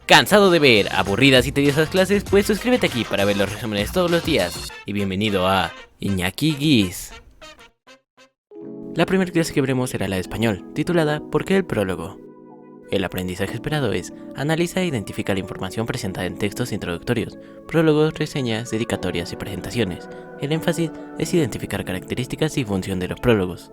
¿Cansado de ver aburridas y tediosas clases? Pues suscríbete aquí para ver los resúmenes todos los días. Y bienvenido a Iñaki Guis. La primera clase que veremos será la de español, titulada ¿Por qué el prólogo? El aprendizaje esperado es: analiza e identifica la información presentada en textos introductorios, prólogos, reseñas, dedicatorias y presentaciones. El énfasis es identificar características y función de los prólogos.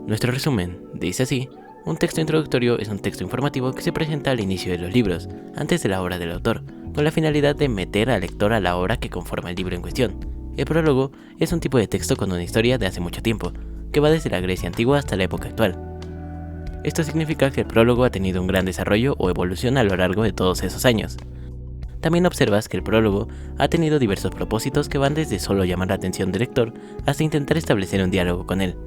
Nuestro resumen dice así: un texto introductorio es un texto informativo que se presenta al inicio de los libros, antes de la obra del autor, con la finalidad de meter al lector a la obra que conforma el libro en cuestión. El prólogo es un tipo de texto con una historia de hace mucho tiempo, que va desde la Grecia antigua hasta la época actual. Esto significa que el prólogo ha tenido un gran desarrollo o evolución a lo largo de todos esos años. También observas que el prólogo ha tenido diversos propósitos que van desde solo llamar la atención del lector hasta intentar establecer un diálogo con él.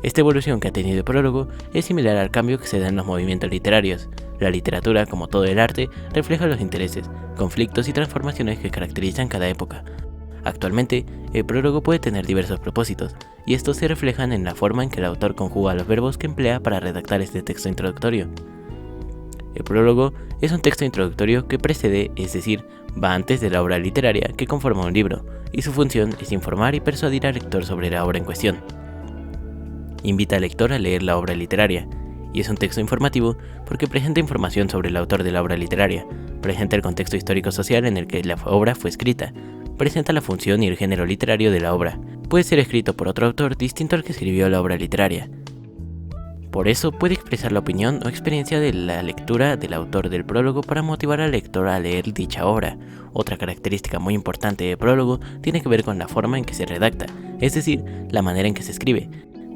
Esta evolución que ha tenido el prólogo es similar al cambio que se da en los movimientos literarios. La literatura, como todo el arte, refleja los intereses, conflictos y transformaciones que caracterizan cada época. Actualmente, el prólogo puede tener diversos propósitos, y estos se reflejan en la forma en que el autor conjuga los verbos que emplea para redactar este texto introductorio. El prólogo es un texto introductorio que precede, es decir, va antes de la obra literaria que conforma un libro, y su función es informar y persuadir al lector sobre la obra en cuestión. Invita al lector a leer la obra literaria, y es un texto informativo porque presenta información sobre el autor de la obra literaria, presenta el contexto histórico-social en el que la obra fue escrita, presenta la función y el género literario de la obra. Puede ser escrito por otro autor distinto al que escribió la obra literaria. Por eso puede expresar la opinión o experiencia de la lectura del autor del prólogo para motivar al lector a leer dicha obra. Otra característica muy importante del prólogo tiene que ver con la forma en que se redacta, es decir, la manera en que se escribe.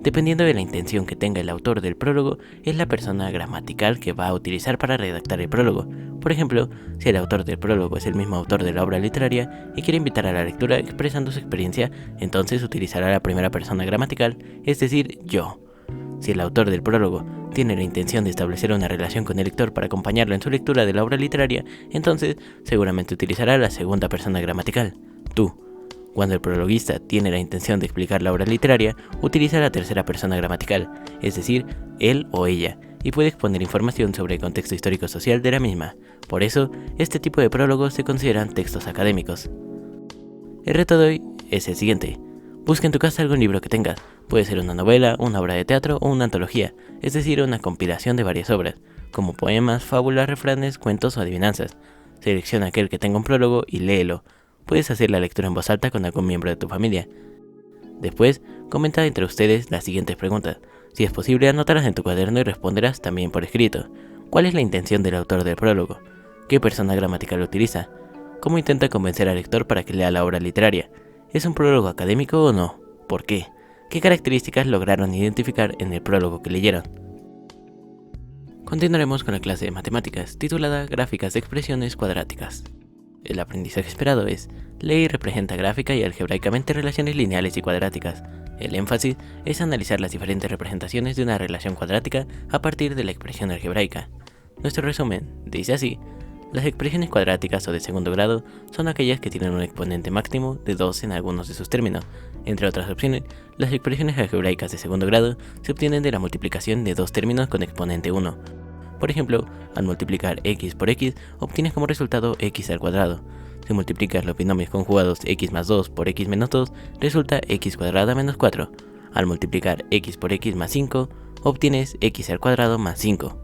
Dependiendo de la intención que tenga el autor del prólogo, es la persona gramatical que va a utilizar para redactar el prólogo. Por ejemplo, si el autor del prólogo es el mismo autor de la obra literaria y quiere invitar a la lectura expresando su experiencia, entonces utilizará la primera persona gramatical, es decir, yo. Si el autor del prólogo tiene la intención de establecer una relación con el lector para acompañarlo en su lectura de la obra literaria, entonces seguramente utilizará la segunda persona gramatical, tú. Cuando el prologuista tiene la intención de explicar la obra literaria, utiliza la tercera persona gramatical, es decir, él o ella, y puede exponer información sobre el contexto histórico-social de la misma. Por eso, este tipo de prólogos se consideran textos académicos. El reto de hoy es el siguiente: busca en tu casa algún libro que tengas, puede ser una novela, una obra de teatro o una antología, es decir, una compilación de varias obras, como poemas, fábulas, refranes, cuentos o adivinanzas. Selecciona aquel que tenga un prólogo y léelo. Puedes hacer la lectura en voz alta con algún miembro de tu familia. Después, comenta entre ustedes las siguientes preguntas. Si es posible, anotarlas en tu cuaderno y responderás también por escrito. ¿Cuál es la intención del autor del prólogo? ¿Qué persona gramatical utiliza? ¿Cómo intenta convencer al lector para que lea la obra literaria? ¿Es un prólogo académico o no? ¿Por qué? ¿Qué características lograron identificar en el prólogo que leyeron? Continuaremos con la clase de matemáticas, titulada Gráficas de expresiones cuadráticas. El aprendizaje esperado es: lee y representa gráfica y algebraicamente relaciones lineales y cuadráticas. El énfasis es analizar las diferentes representaciones de una relación cuadrática a partir de la expresión algebraica. Nuestro resumen dice así: las expresiones cuadráticas o de segundo grado son aquellas que tienen un exponente máximo de 2 en algunos de sus términos. Entre otras opciones, las expresiones algebraicas de segundo grado se obtienen de la multiplicación de dos términos con exponente 1. Por ejemplo, al multiplicar x por x, obtienes como resultado x al cuadrado. Si multiplicas los binomios conjugados x más 2 por x menos 2, resulta x cuadrada menos 4. Al multiplicar x por x más 5, obtienes x al cuadrado más 5.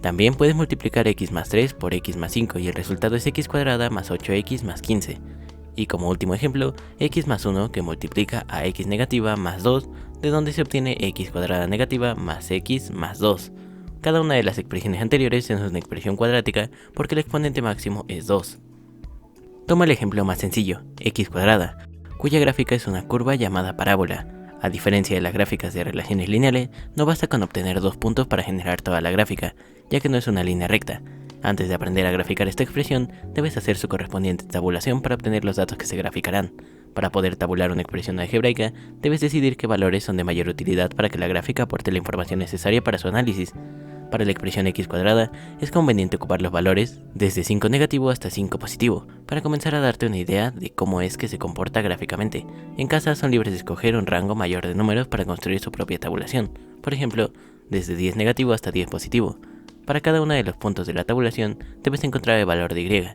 También puedes multiplicar x más 3 por x más 5 y el resultado es x cuadrada más 8x más 15. Y como último ejemplo, x más 1 que multiplica a x negativa más 2, de donde se obtiene x cuadrada negativa más x más 2. Cada una de las expresiones anteriores es una expresión cuadrática porque el exponente máximo es 2. Toma el ejemplo más sencillo, x cuadrada, cuya gráfica es una curva llamada parábola. A diferencia de las gráficas de relaciones lineales, no basta con obtener 2 puntos para generar toda la gráfica, ya que no es una línea recta. Antes de aprender a graficar esta expresión, debes hacer su correspondiente tabulación para obtener los datos que se graficarán. Para poder tabular una expresión algebraica, debes decidir qué valores son de mayor utilidad para que la gráfica aporte la información necesaria para su análisis. Para la expresión x cuadrada, es conveniente ocupar los valores desde 5 negativo hasta 5 positivo, para comenzar a darte una idea de cómo es que se comporta gráficamente. En casa son libres de escoger un rango mayor de números para construir su propia tabulación, por ejemplo, desde 10 negativo hasta 10 positivo. Para cada uno de los puntos de la tabulación debes encontrar el valor de y.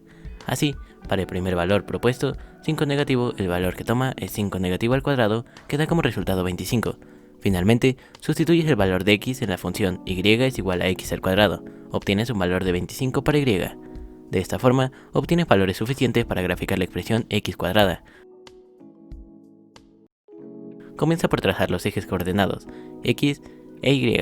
Así, para el primer valor propuesto, 5 negativo, el valor que toma es 5 negativo al cuadrado, que da como resultado 25. Finalmente, sustituyes el valor de x en la función y es igual a x al cuadrado, obtienes un valor de 25 para y. De esta forma, obtienes valores suficientes para graficar la expresión x cuadrada. Comienza por trazar los ejes coordenados, x e y,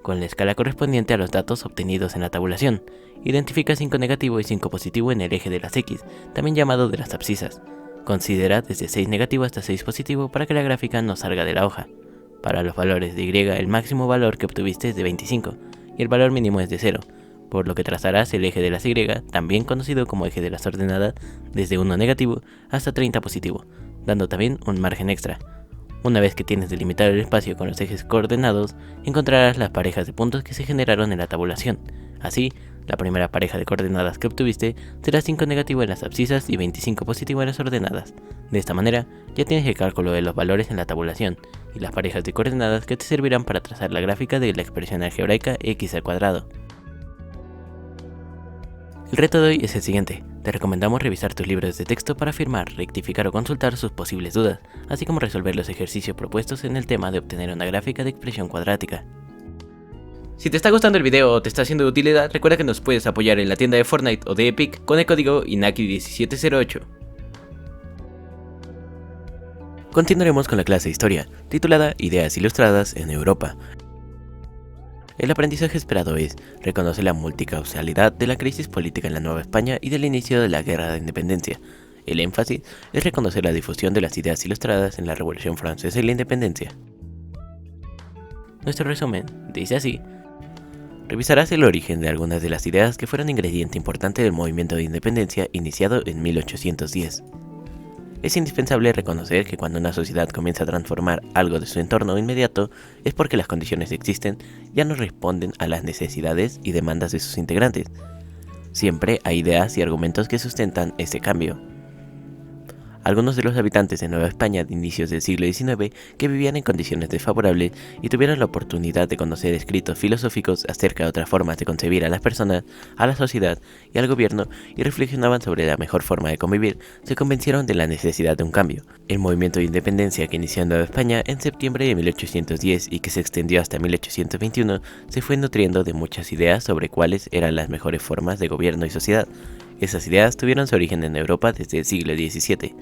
con la escala correspondiente a los datos obtenidos en la tabulación. Identifica 5 negativo y 5 positivo en el eje de las x, también llamado de las abscisas. Considera desde 6 negativo hasta 6 positivo para que la gráfica no salga de la hoja. Para los valores de y, el máximo valor que obtuviste es de 25 y el valor mínimo es de 0, por lo que trazarás el eje de las y, también conocido como eje de las ordenadas, desde 1 negativo hasta 30 positivo, dando también un margen extra. Una vez que tienes delimitado el espacio con los ejes coordenados, encontrarás las parejas de puntos que se generaron en la tabulación. Así, la primera pareja de coordenadas que obtuviste será 5 negativo en las abscisas y 25 positivo en las ordenadas. De esta manera, ya tienes el cálculo de los valores en la tabulación y las parejas de coordenadas que te servirán para trazar la gráfica de la expresión algebraica x al cuadrado. El reto de hoy es el siguiente. Te recomendamos revisar tus libros de texto para afirmar, rectificar o consultar sus posibles dudas, así como resolver los ejercicios propuestos en el tema de obtener una gráfica de expresión cuadrática. Si te está gustando el video o te está siendo de utilidad, recuerda que nos puedes apoyar en la tienda de Fortnite o de Epic con el código INAKI1708. Continuaremos con la clase de historia, titulada Ideas ilustradas en Europa. El aprendizaje esperado es: reconoce la multicausalidad de la crisis política en la Nueva España y del inicio de la Guerra de Independencia. El énfasis es reconocer la difusión de las ideas ilustradas en la Revolución Francesa y la Independencia. Nuestro resumen dice así: revisarás el origen de algunas de las ideas que fueron ingrediente importante del movimiento de independencia iniciado en 1810. Es indispensable reconocer que cuando una sociedad comienza a transformar algo de su entorno inmediato es porque las condiciones que existen ya no responden a las necesidades y demandas de sus integrantes. Siempre hay ideas y argumentos que sustentan ese cambio. Algunos de los habitantes de Nueva España de inicios del siglo XIX, que vivían en condiciones desfavorables y tuvieron la oportunidad de conocer escritos filosóficos acerca de otras formas de concebir a las personas, a la sociedad y al gobierno, y reflexionaban sobre la mejor forma de convivir, se convencieron de la necesidad de un cambio. El movimiento de independencia que inició en Nueva España en septiembre de 1810 y que se extendió hasta 1821, se fue nutriendo de muchas ideas sobre cuáles eran las mejores formas de gobierno y sociedad. Esas ideas tuvieron su origen en Europa desde el siglo XVII.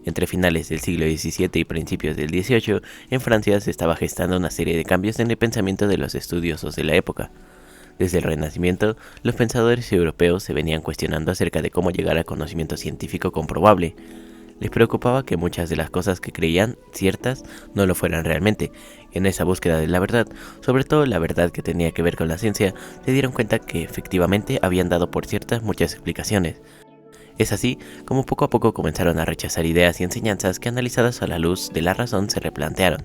Entre finales del siglo XVII y principios del XVIII, en Francia se estaba gestando una serie de cambios en el pensamiento de los estudiosos de la época. Desde el Renacimiento, los pensadores europeos se venían cuestionando acerca de cómo llegar al conocimiento científico comprobable. Les preocupaba que muchas de las cosas que creían ciertas no lo fueran realmente. En esa búsqueda de la verdad, sobre todo la verdad que tenía que ver con la ciencia, se dieron cuenta que efectivamente habían dado por ciertas muchas explicaciones. Es así como poco a poco comenzaron a rechazar ideas y enseñanzas que, analizadas a la luz de la razón, se replantearon.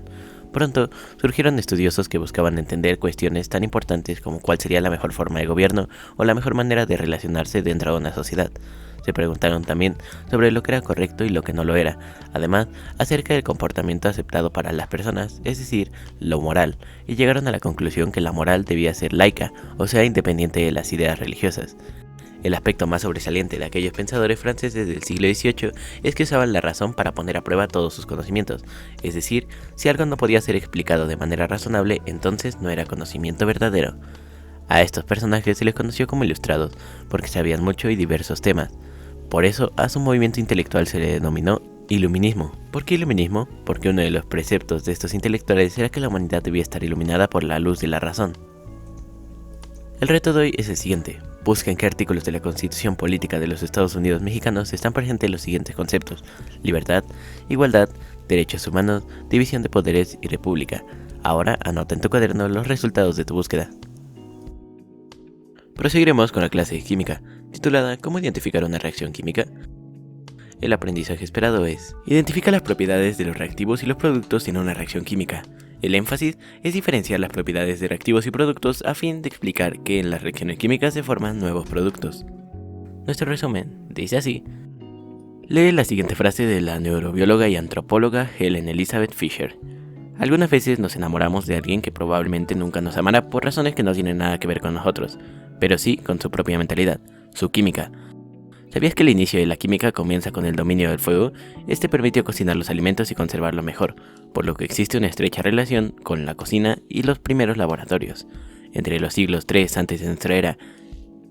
Pronto surgieron estudiosos que buscaban entender cuestiones tan importantes como cuál sería la mejor forma de gobierno o la mejor manera de relacionarse dentro de una sociedad. Se preguntaron también sobre lo que era correcto y lo que no lo era, además acerca del comportamiento aceptado para las personas, es decir, lo moral, y llegaron a la conclusión que la moral debía ser laica, o sea, independiente de las ideas religiosas. El aspecto más sobresaliente de aquellos pensadores franceses del siglo XVIII es que usaban la razón para poner a prueba todos sus conocimientos, es decir, si algo no podía ser explicado de manera razonable, entonces no era conocimiento verdadero. A estos personajes se les conoció como ilustrados, porque sabían mucho y diversos temas. Por eso, a su movimiento intelectual se le denominó iluminismo. ¿Por qué iluminismo? Porque uno de los preceptos de estos intelectuales era que la humanidad debía estar iluminada por la luz de la razón. El reto de hoy es el siguiente. Busca en qué artículos de la Constitución Política de los Estados Unidos Mexicanos están presentes los siguientes conceptos: libertad, igualdad, derechos humanos, división de poderes y república. Ahora anota en tu cuaderno los resultados de tu búsqueda. Proseguiremos con la clase de química, titulada ¿Cómo identificar una reacción química? El aprendizaje esperado es: identifica las propiedades de los reactivos y los productos en una reacción química. El énfasis es diferenciar las propiedades de reactivos y productos a fin de explicar que en las reacciones químicas se forman nuevos productos. Nuestro resumen dice así: lee la siguiente frase de la neurobióloga y antropóloga Helen Elizabeth Fisher. Algunas veces nos enamoramos de alguien que probablemente nunca nos amará por razones que no tienen nada que ver con nosotros, pero sí con su propia mentalidad, su química. ¿Sabías que el inicio de la química comienza con el dominio del fuego? Este permitió cocinar los alimentos y conservarlos mejor, por lo que existe una estrecha relación con la cocina y los primeros laboratorios. Entre los siglos III antes de nuestra era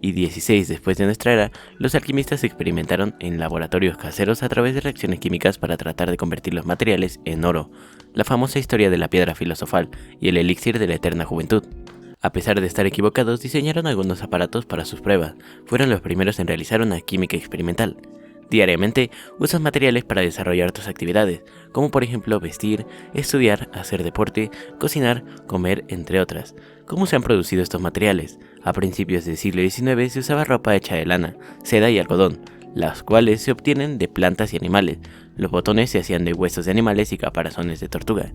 y XVI después de nuestra era, los alquimistas experimentaron en laboratorios caseros a través de reacciones químicas para tratar de convertir los materiales en oro, la famosa historia de la piedra filosofal y el elixir de la eterna juventud. A pesar de estar equivocados, diseñaron algunos aparatos para sus pruebas. Fueron los primeros en realizar una química experimental. Diariamente usas materiales para desarrollar tus actividades, como por ejemplo vestir, estudiar, hacer deporte, cocinar, comer, entre otras. ¿Cómo se han producido estos materiales? A principios del siglo XIX se usaba ropa hecha de lana, seda y algodón, las cuales se obtienen de plantas y animales. Los botones se hacían de huesos de animales y caparazones de tortuga.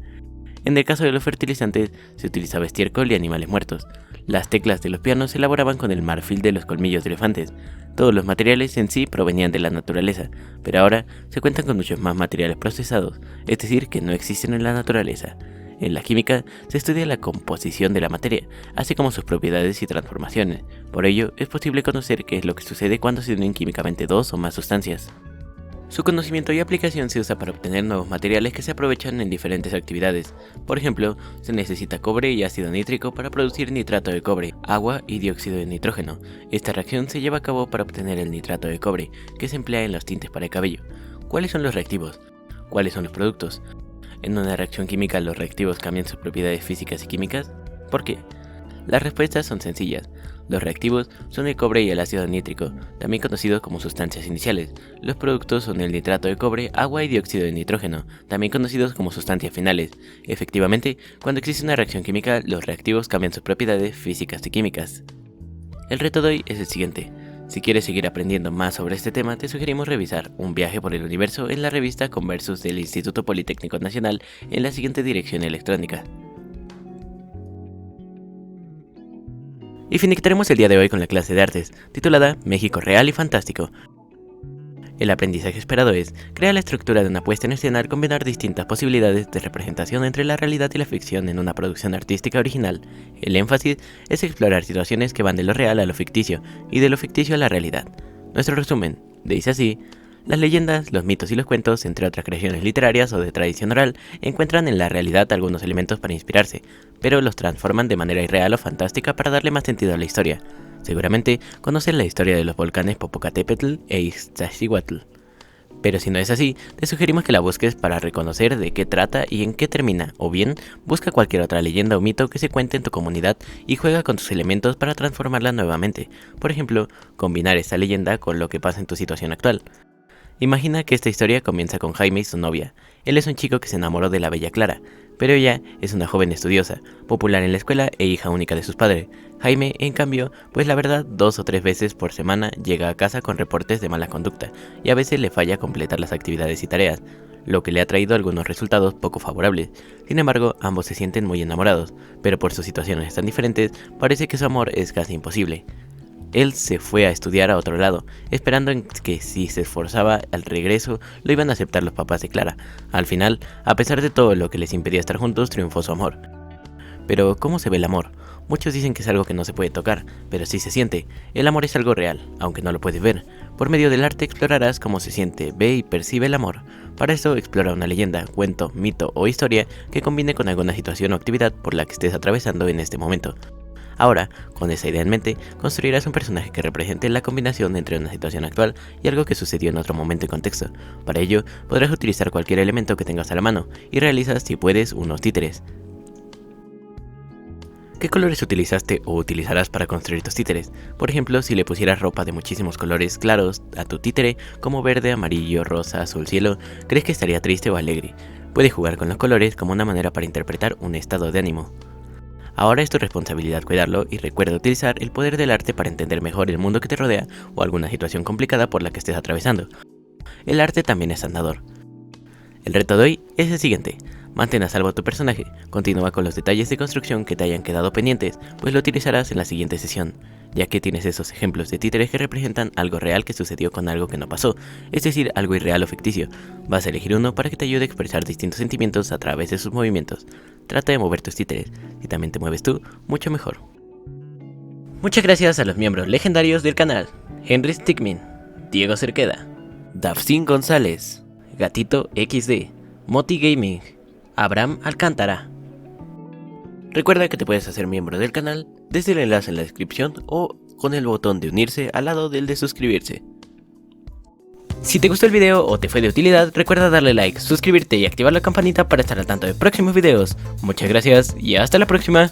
En el caso de los fertilizantes, se utilizaba estiércol y animales muertos. Las teclas de los pianos se elaboraban con el marfil de los colmillos de elefantes. Todos los materiales en sí provenían de la naturaleza, pero ahora se cuentan con muchos más materiales procesados, es decir, que no existen en la naturaleza. En la química se estudia la composición de la materia, así como sus propiedades y transformaciones. Por ello, es posible conocer qué es lo que sucede cuando se unen químicamente dos o más sustancias. Su conocimiento y aplicación se usa para obtener nuevos materiales que se aprovechan en diferentes actividades. Por ejemplo, se necesita cobre y ácido nítrico para producir nitrato de cobre, agua y dióxido de nitrógeno. Esta reacción se lleva a cabo para obtener el nitrato de cobre, que se emplea en los tintes para el cabello. ¿Cuáles son los reactivos? ¿Cuáles son los productos? ¿En una reacción química los reactivos cambian sus propiedades físicas y químicas? ¿Por qué? Las respuestas son sencillas. Los reactivos son el cobre y el ácido nítrico, también conocidos como sustancias iniciales. Los productos son el nitrato de cobre, agua y dióxido de nitrógeno, también conocidos como sustancias finales. Efectivamente, cuando existe una reacción química, los reactivos cambian sus propiedades físicas y químicas. El reto de hoy es el siguiente. Si quieres seguir aprendiendo más sobre este tema, te sugerimos revisar Un viaje por el universo en la revista Conversus del Instituto Politécnico Nacional en la siguiente dirección electrónica. Y finiquitaremos el día de hoy con la clase de artes, titulada México Real y Fantástico. El aprendizaje esperado es crear la estructura de una puesta en escena al combinar distintas posibilidades de representación entre la realidad y la ficción en una producción artística original. El énfasis es explorar situaciones que van de lo real a lo ficticio y de lo ficticio a la realidad. Nuestro resumen dice así: las leyendas, los mitos y los cuentos, entre otras creaciones literarias o de tradición oral, encuentran en la realidad algunos elementos para inspirarse, pero los transforman de manera irreal o fantástica para darle más sentido a la historia. Seguramente conoces la historia de los volcanes Popocatépetl e Iztaccíhuatl. Pero si no es así, te sugerimos que la busques para reconocer de qué trata y en qué termina, o bien busca cualquier otra leyenda o mito que se cuente en tu comunidad y juega con tus elementos para transformarla nuevamente. Por ejemplo, combinar esta leyenda con lo que pasa en tu situación actual. Imagina que esta historia comienza con Jaime y su novia. Él es un chico que se enamoró de la bella Clara, pero ella es una joven estudiosa, popular en la escuela e hija única de sus padres. Jaime, en cambio, pues la verdad, 2 o 3 veces por semana llega a casa con reportes de mala conducta, y a veces le falla completar las actividades y tareas, lo que le ha traído algunos resultados poco favorables. Sin embargo, ambos se sienten muy enamorados, pero por sus situaciones tan diferentes, parece que su amor es casi imposible. Él se fue a estudiar a otro lado, esperando en que si se esforzaba al regreso lo iban a aceptar los papás de Clara. Al final, a pesar de todo lo que les impedía estar juntos, triunfó su amor. Pero, ¿cómo se ve el amor? Muchos dicen que es algo que no se puede tocar, pero sí se siente. El amor es algo real, aunque no lo puedes ver. Por medio del arte explorarás cómo se siente, ve y percibe el amor. Para eso, explora una leyenda, cuento, mito o historia que combine con alguna situación o actividad por la que estés atravesando en este momento. Ahora, con esa idea en mente, construirás un personaje que represente la combinación entre una situación actual y algo que sucedió en otro momento y contexto. Para ello, podrás utilizar cualquier elemento que tengas a la mano y realizas, si puedes, unos títeres. ¿Qué colores utilizaste o utilizarás para construir tus títeres? Por ejemplo, si le pusieras ropa de muchísimos colores claros a tu títere, como verde, amarillo, rosa, azul cielo, ¿crees que estaría triste o alegre? Puedes jugar con los colores como una manera para interpretar un estado de ánimo. Ahora es tu responsabilidad cuidarlo y recuerda utilizar el poder del arte para entender mejor el mundo que te rodea o alguna situación complicada por la que estés atravesando. El arte también es sanador. El reto de hoy es el siguiente: Mantén a salvo a tu personaje, continúa con los detalles de construcción que te hayan quedado pendientes, pues lo utilizarás en la siguiente sesión, ya que tienes esos ejemplos de títeres que representan algo real que sucedió con algo que no pasó, es decir, algo irreal o ficticio. Vas a elegir uno para que te ayude a expresar distintos sentimientos a través de sus movimientos. Trata de mover tus títeres, si también te mueves tú, mucho mejor. Muchas gracias a los miembros legendarios del canal: Henry Stickmin, Diego Cerqueda, Dafsin González, Gatito XD, Moti Gaming, Abraham Alcántara. Recuerda que te puedes hacer miembro del canal desde el enlace en la descripción o con el botón de unirse al lado del de suscribirse. Si te gustó el video o te fue de utilidad, recuerda darle like, suscribirte y activar la campanita para estar al tanto de próximos videos. Muchas gracias y hasta la próxima.